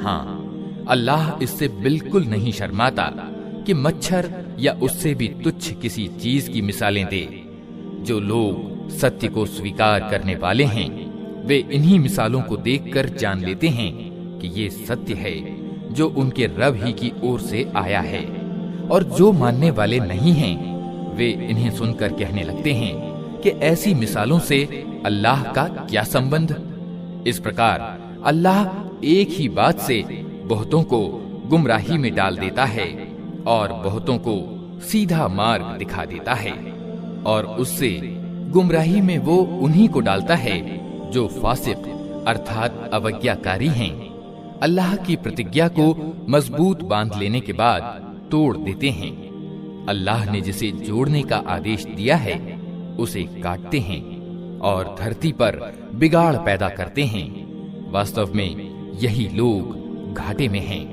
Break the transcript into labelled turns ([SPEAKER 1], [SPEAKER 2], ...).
[SPEAKER 1] हाँ, अल्लाह इससे बिल्कुल नहीं शर्माता कि मच्छर या उससे भी तुच्छ किसी चीज की मिसालें दे। जो लोग सत्य को स्वीकार करने वाले हैं वे इन्हीं मिसालों को देखकर जान लेते हैं कि ये सत्य है जो उनके रब ही की ओर से आया है। और जो मानने वाले नहीं हैं वे इन्हें सुनकर कहने लगते हैं कि ऐसी मिसालों से अल्लाह का क्या संबंध। इस प्रकार अल्लाह एक ही बात से बहुतों को गुमराही में डाल देता है और बहुतों को सीधा मार्ग दिखा देता है, और उससे गुमराही में वो उन्हीं को डालता है जो फासिक अर्थात अवज्ञाकारी हैं। अल्लाह की प्रतिज्ञा को मजबूत बांध लेने के बाद तोड़ देते हैं। अल्लाह ने जिसे जोड़ने का आदेश दिया है उसे काटते हैं और धरती पर बिगाड़ पैदा करते हैं। वास्तव में यही लोग घाटे में हैं।